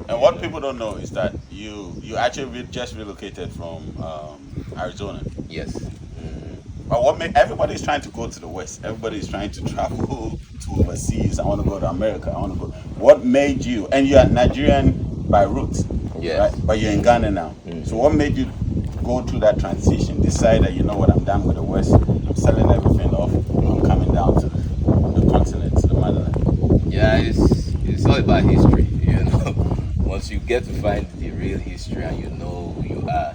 And what people don't know is that you actually just relocated from Arizona. Yes. But what made everybody's trying to go to the West? Everybody's trying to travel to overseas. I want to go to America. I want to go. What made you? And you're Nigerian by roots, Yes. right? But you're in Ghana now. So what made you go through that transition? Decide that, you know what, I'm done with the West. I'm selling everything off. I'm coming down to the continent, to the motherland. Yeah, it's all about history, you know. Once you get to find the real history and you know who you are,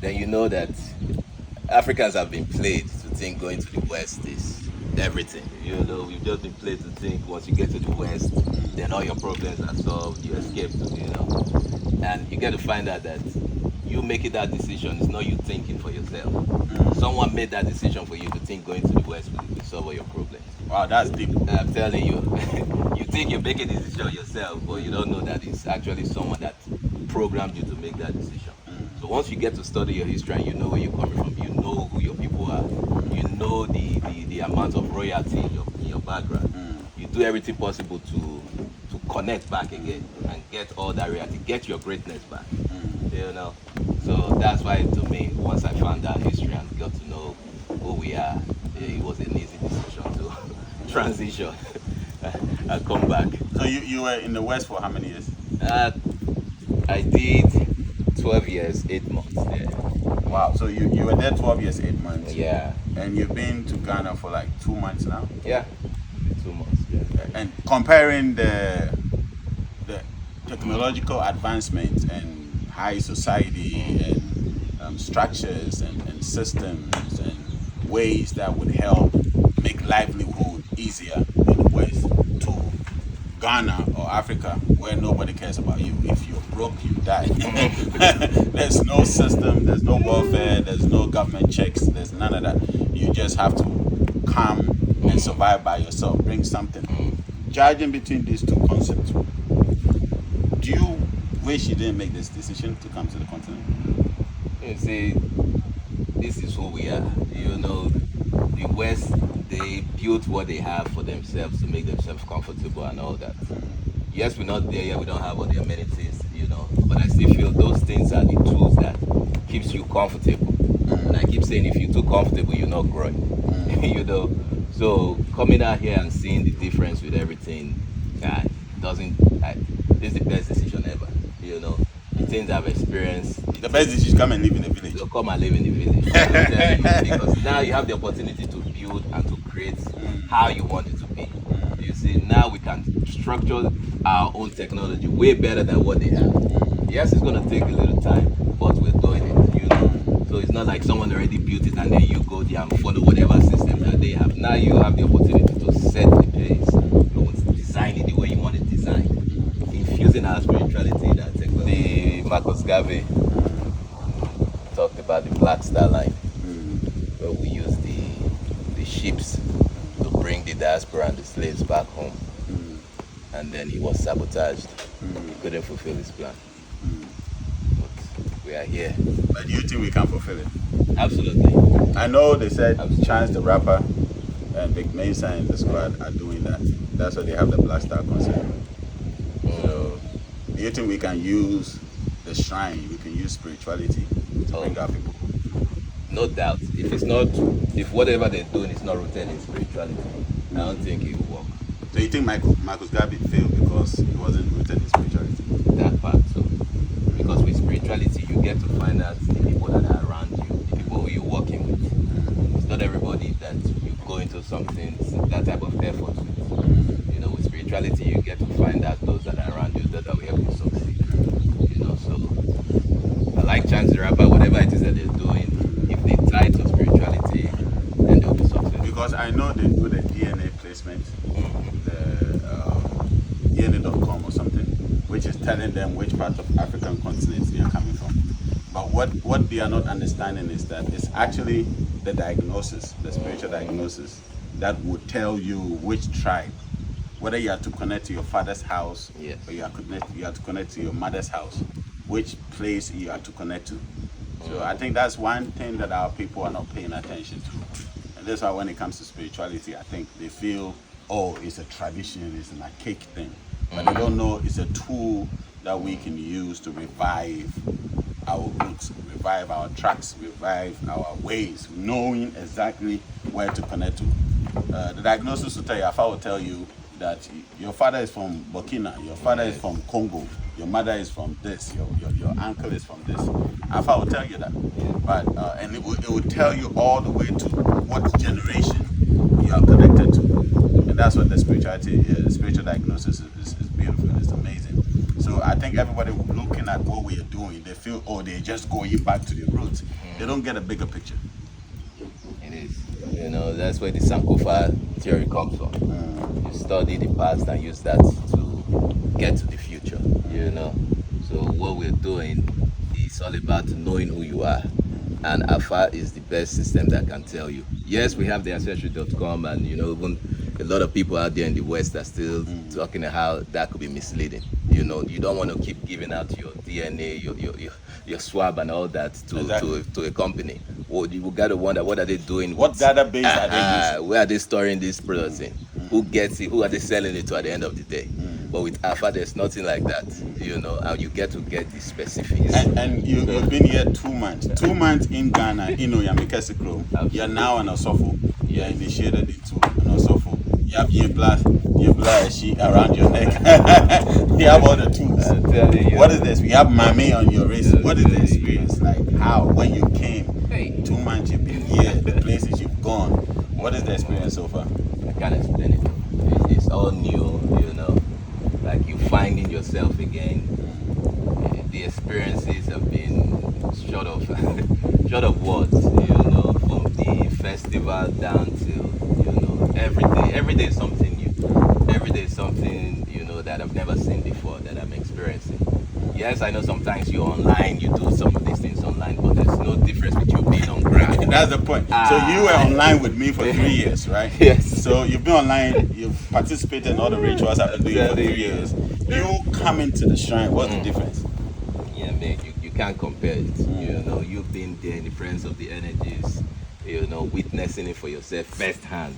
then you know that Africans have been played to think going to the West is everything. You know, we've just been played to think once you get to the West, then all your problems are solved, you escape, you know. And you get to find out that you making that decision is not you thinking for yourself. Someone made that decision for you to think going to the West will solve all your problems. Wow, that's deep. I'm telling you, you think you're making the decision yourself, but you don't know that it's actually someone that programmed you to make that decision. So once you get to study your history and you know where you're coming from, you know who your people are, you know the amount of royalty in your background, you do everything possible to connect back again and get all that royalty, get your greatness back. You know? So that's why to me, once I found that history and got to know who we are, it was an easy decision to transition and come back. So you were in the West for how many years? I did 12 years, 8 months there. Wow, so you were there 12 years, 8 months. Yeah. And you've been to Ghana for like 2 months now? Yeah, 2 months. Yeah. And comparing the technological advancements and high society and structures and systems and ways that would help make livelihood easier in the West to Ghana or Africa, where nobody cares about you. If you're broke, you die. There's no system, there's no welfare, there's no government checks, there's none of that. You just have to come and survive by yourself, bring something. Judging between these two concepts, do you wish you didn't make this decision to come to the continent? You see, this is who we are. You know, the West, they built what they have for themselves to make themselves comfortable and all that. Yes, we're not there yet, we don't have all the amenities, you know, but I still feel those things are the tools that keeps you comfortable. And I keep saying, if you're too comfortable, you're not growing, you know. So coming out here and seeing the difference with everything, this is the best decision ever, you know. The things I've experienced. The best decision is come and live in the village. So come and live in the village. I'm telling you, because now you have the opportunity to build and to create how you want it to be. You see, now we can structure our own technology way better than what they have. Yes, it's going to take a little time, but we're doing it, you know. So it's not like someone already built it and then you go there and follow whatever system that they have. Now you have the opportunity to set the pace. You design it the way you want it designed. Infusing our spirituality in our technology. Marcus Garvey talked about the Black Star Line, where we use the ships to bring the diaspora and the slaves back home. And then he was sabotaged. He couldn't fulfill his plan. But we are here. But do you think we can fulfill it? Absolutely. I know they said Chance the Rapper and Big Mesa and the squad are doing that. That's why they have the Black Star concert. So, do you think we can use the shrine, we can use spirituality to bring our people? No doubt. If whatever they're doing is not rooted in spirituality, I don't think it will work. So you think Marcus Garvey failed because he wasn't rooted in spirituality? That part, so. Because with spirituality, you get to find out the people that are around you, the people who you're working with. It's not everybody that you go into something, that type of effort with. You know, with spirituality, you get to find out those that are around you that will help you succeed. You know, so I like Chance the Rapper, whatever it is that they're doing, if they tie to spirituality, then they'll be successful. Because I know they do the DNA placement, the DNA.com or something, which is telling them which part of African continent they are coming from. But what they are not understanding is that it's actually the diagnosis, the spiritual diagnosis, that would tell you which tribe, whether you have to connect to your father's house, or you have to connect to your mother's house, which place you have to connect to. So I think that's one thing that our people are not paying attention to. And that's why when it comes to spirituality, I think they feel, oh, it's a tradition, it's an archaic thing. But they don't know it's a tool that we can use to revive our roots, revive our tracks, revive our ways, knowing exactly where to connect to. The diagnosis will tell you, if I will tell you that your father is from Burkina, your father is from Congo, your mother is from this, your uncle is from this. If I will tell you that. But and it will tell you all the way to what generation you are connected to. And that's what the spirituality is. The spiritual diagnosis is beautiful, it's amazing. So I think everybody looking at what we are doing, they feel, oh, they're just going back to the roots. They don't get a bigger picture. It is. You know, that's where the Sankofa theory comes from. You study the past and use that to get to the future, you know. So what we're doing is all about knowing who you are. And AFA is the best system that can tell you. Yes, we have the ancestry.com, and you know, even a lot of people out there in the West are still talking about how that could be misleading. You know, you don't want to keep giving out your DNA, your swab and all that to a company. Well, you got to wonder, what are they doing? What database are they using? Where are they storing these products in? Who gets it? Who are they selling it to at the end of the day? But with AFA, there's nothing like that, you know, and you get to get the specifics. And you've been here 2 months. 2 months in Ghana, in Oyamikesikro. You're now an Osofo. You're initiated into an Osofo. You have Yebla she around your neck. You have all the tools. What is this? We have Mame on your wrist. What is the experience like? How? When you came? 2 months you've been here, the places you've gone. What is the experience so far? I can't explain it. It's all new, you know. Like you finding yourself again. The experiences have been short of words, you know, from the festival down to, you know, every day is something new. Every day is something, you know, that I've never seen before, that I'm experiencing. Yes, I know sometimes you're online, you do some of these things online, but there's no difference with you being on ground. That's the point. So you were online with me for 3 years, right? Yes. So you've been online, you've participated in all the rituals I've been doing for 3 years. You coming to the shrine, what's the difference? Yeah, man, you can't compare it. You know, you've been there in the presence of the energies, you know, witnessing it for yourself firsthand.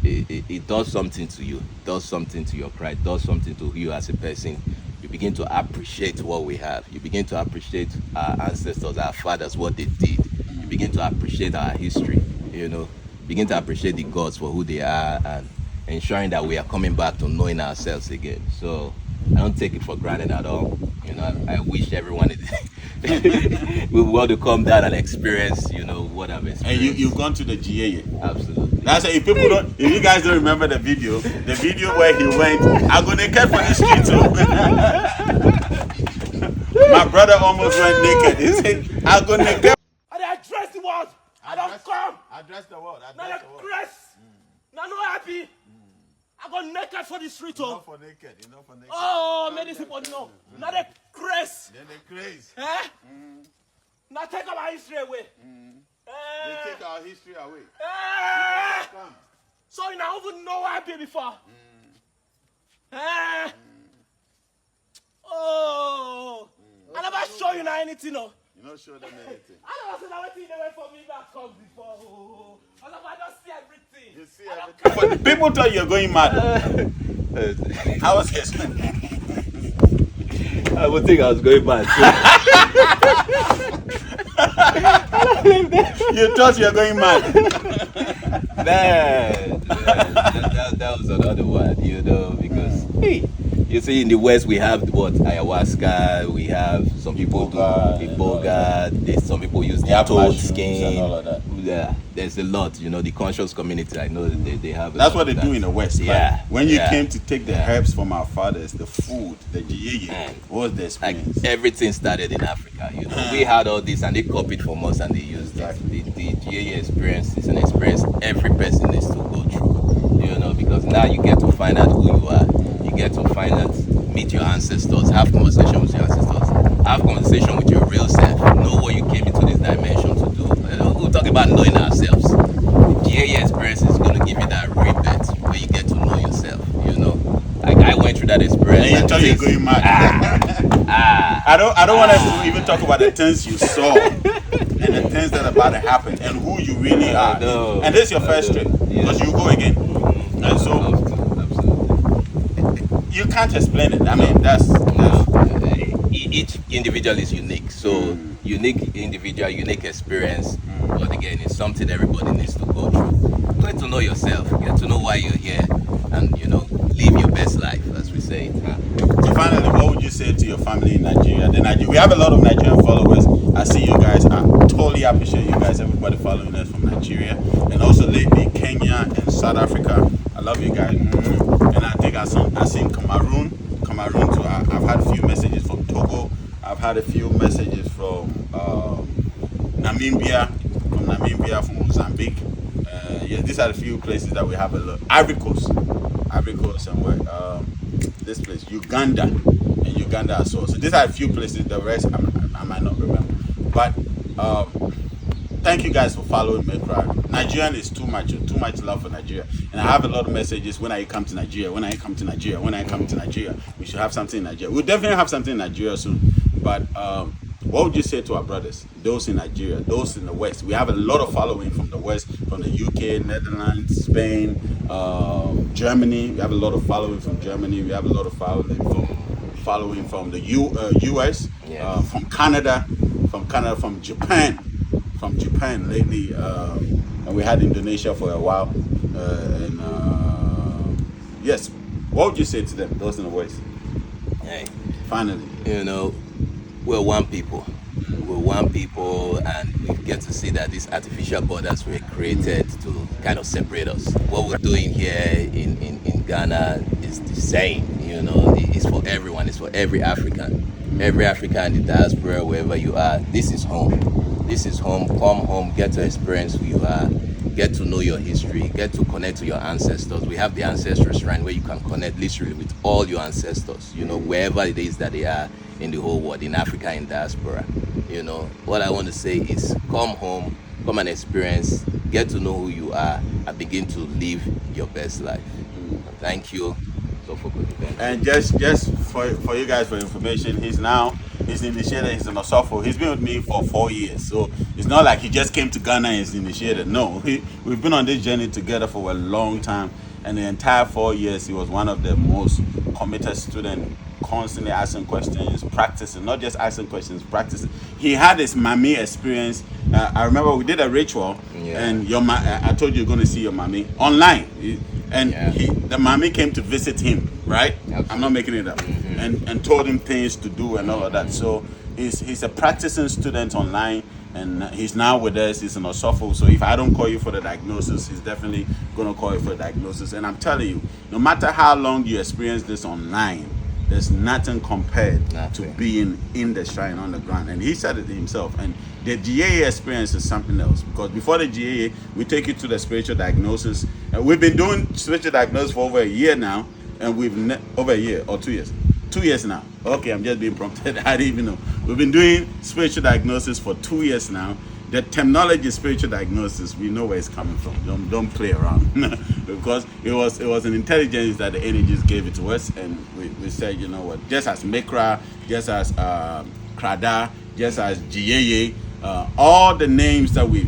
It does something to you, does something to your pride, does something to you as a person. You begin to appreciate what we have. You begin to appreciate our ancestors, our fathers, what they did. You begin to appreciate our history, you know. Begin to appreciate the gods for who they are, and ensuring that we are coming back to knowing ourselves again. So I don't take it for granted at all. You know, I wish everyone we want to come down and experience, you know, what I've experienced. And you've gone to the GA. Absolutely. That's if you guys don't remember the video where he went, I'm gonna naked for the street too. My brother almost went naked. He said, I'm gonna naked. I address the world. I don't come. Address the world. Now the grace. Now no happy. I got naked for the street. Enough for naked. Oh, many people know. Now the grace. Then the craze. Eh? Now take our history away. They take our history away. Come. So you now even know happy before. Oh. I never show you now anything, no. You not show them anything. I never said that thing they went for me back come before. Oh. I just see everything. You see everything. But people thought you're going mad. How was this? I would think I was going mad. You thought you're going mad. Man, that was another one, you know, because you see in the West we have what, ayahuasca, we have some people do iboga, some people use the toad skin, and all of that. Yeah, there's a lot, you know, the conscious community, I know they have. That's what they do in the West. Yeah. Like when you came to take the herbs from our fathers, the food, the GAA, what was the experience? Like everything started in Africa, you know. We had all this and they copied from us and they used it. The GAA experience is an experience every person needs to go through, you know, because now you get to find out who you are. You get to find out, meet your ancestors, have conversation with your ancestors, have conversation with your real self, know what you came into this dimension to do. We'll talk about knowing ourselves. The GAA experience is going to give you that rebirth where you get to know yourself, you know. Like I went through that experience. And you thought you're going mad. I don't want us to even talk about the things you saw and the things that are about to happen and who you really are. And this is your first trip because you go again. And so you can't explain it. I mean, that's each individual is unique. So unique individual, unique experience. But again, it's something everybody needs to go through. Get to know yourself, get to know why you're here, and live your best life, as we say. So finally, what would you say to your family in Nigeria? We have a lot of Nigerian followers. I see you guys. I totally appreciate you guys. Everybody following us from Nigeria, and also lately Kenya and South Africa. I love you guys. And I think I've seen Cameroon too. I've had a few messages from Togo. I've had a few messages from Namibia, from Mozambique. Yeah, these are the few places that we have a lot. Ivory Coast, and where this place, Uganda as well. So these are a few places. The rest I might not remember. But thank you guys for following me. Nigerian is too much love for Nigeria, and I have a lot of messages. When I come to Nigeria, we should have something in Nigeria. We'll definitely have something in Nigeria soon. But what would you say to our brothers, those in Nigeria, those in the West? We have a lot of following from the West, from the UK, Netherlands, Spain, Germany. We have a lot of following from Germany. We have a lot of following from the US, Yes. from Canada, from Japan. Lately, and we had Indonesia for a while. Yes, what would you say to them, those in the West? Hey, Finally, we're one people. We're one people, and we get to see that these artificial borders were created to kind of separate us. What we're doing here in Ghana is the same. It's for everyone. It's for every African. Every African in the diaspora, wherever you are, this is home. This is home. Come home, get to experience who you are, get to know your history, get to connect to your ancestors. We have the Ancestors Shrine where you can connect literally with all your ancestors, wherever it is that they are in the whole world, in Africa, in diaspora. What I want to say is come home, come and experience, get to know who you are, and begin to live your best life. Thank you. So for good event. and just for you guys for information, he's initiated. He's an Osofo. He's been with me for 4 years, so it's not like he just came to Ghana and is initiated. No, we've been on this journey together for a long time, and the entire 4 years he was one of the most committed students, constantly asking questions, practicing, not just asking questions, practicing. He had his mommy experience. I remember we did a ritual, and I told you you're going to see your mommy online. And the mommy came to visit him, right? Absolutely. I'm not making it up. And told him things to do and all of that. So he's a practicing student online, and he's now with us. He's an Osofo. So if I don't call you for the diagnosis, he's definitely going to call you for the diagnosis. And I'm telling you, no matter how long you experience this online, there's nothing compared to being in the shrine on the ground. And he said it himself. And the GAA experience is something else, because before the GAA, we take you to the spiritual diagnosis. And we've been doing spiritual diagnosis for over a year now, and over a year or 2 years. 2 years now. Okay, I'm just being prompted. I didn't even know. We've been doing spiritual diagnosis for 2 years now. The terminology spiritual diagnosis, we know where it's coming from. Don't play around. Because it was an intelligence that the energies gave it to us, and we said, you know what, just as Mekra, just as Krada, just as GAA, all the names that we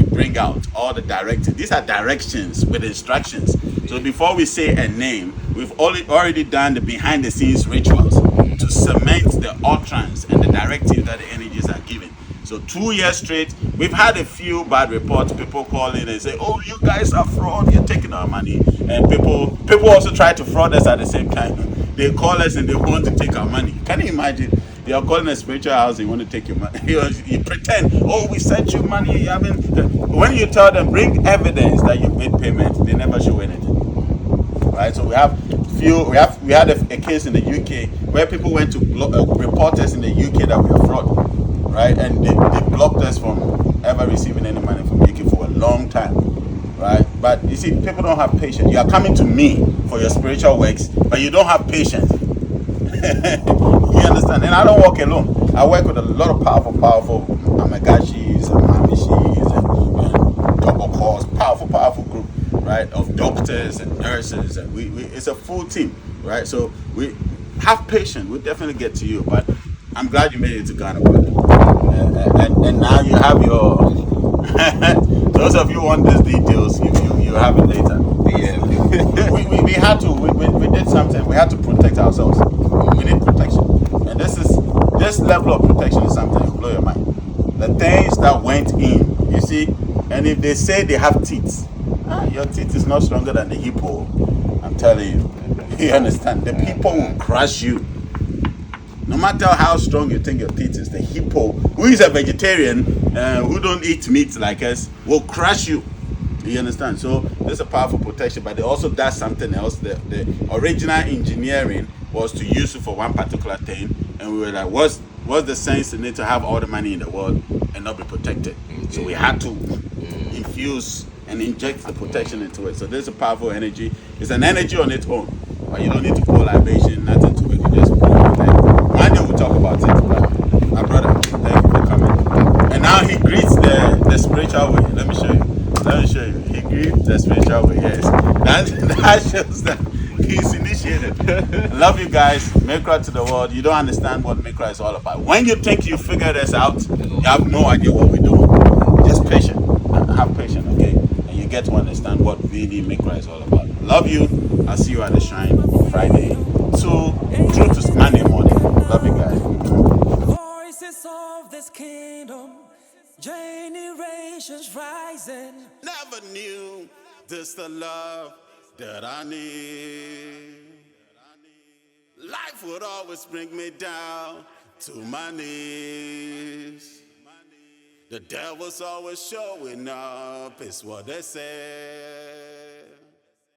bring out, all the directives, these are directions with instructions. So before we say a name, we've already done the behind the scenes rituals to cement the utterance and the directives that the energies are giving. So 2 years straight, we've had a few bad reports. People call in and say, "Oh, you guys are fraud. You're taking our money." And people also try to fraud us at the same time. They call us and they want to take our money. Can you imagine? You are calling a spiritual house, they want to take your money. You pretend, "Oh, we sent you money." You haven't. When you tell them, bring evidence that you made payment, they never show anything. Right? So we had a case in the UK where people went to report us in the UK that we are fraud. Right, and they blocked us from ever receiving any money from UK for a long time, right? But you see, people don't have patience. You are coming to me for your spiritual works, but you don't have patience. You understand? And I don't work alone. I work with a lot of powerful Amagashis and Mamishis and double calls, powerful group, right? Of doctors and nurses, and we it's a full team, right? So we have patience. We'll definitely get to you, but I'm glad you made it to Ghana, brother. And now you have your. Those of you who want these details, you have it later. Yeah. we had to, we did something. We had to protect ourselves. We need protection. And this level of protection is something that will blow your mind. The things that went in, you see, and if they say they have teeth, your teeth is not stronger than the hippo. I'm telling you. You understand? The hippo will crush you. No matter how strong you think your teeth is, the hippo, who is a vegetarian, who don't eat meat like us, will crush you. You understand? So this is a powerful protection, but it also does something else. The original engineering was to use it for one particular thing, and we were like, what's the sense in it to have all the money in the world and not be protected? So we had to infuse and inject the protection into it. So this is a powerful energy. It's an energy on its own, but you don't need to pour libation, nothing to it. You just put it there. One day we'll talk about it. But my brother, thank you for coming. And now he greets the spiritual way. Let me show you. He greets the spiritual way. Yes, that shows that he's initiated. I love you guys. Mikra to the world. You don't understand what Mikra is all about. When you think you figure this out, you have no idea what we're doing. Just patient. Have patience, okay? And you get to understand what really Mikra is all about. Love you. I'll see you at the shrine on Friday. Through to Monday morning. Love you guys. Voices of this kingdom, generations rising. Never knew this the love that I need. Life would always bring me down to my knees. The devil's always showing up, is what they say.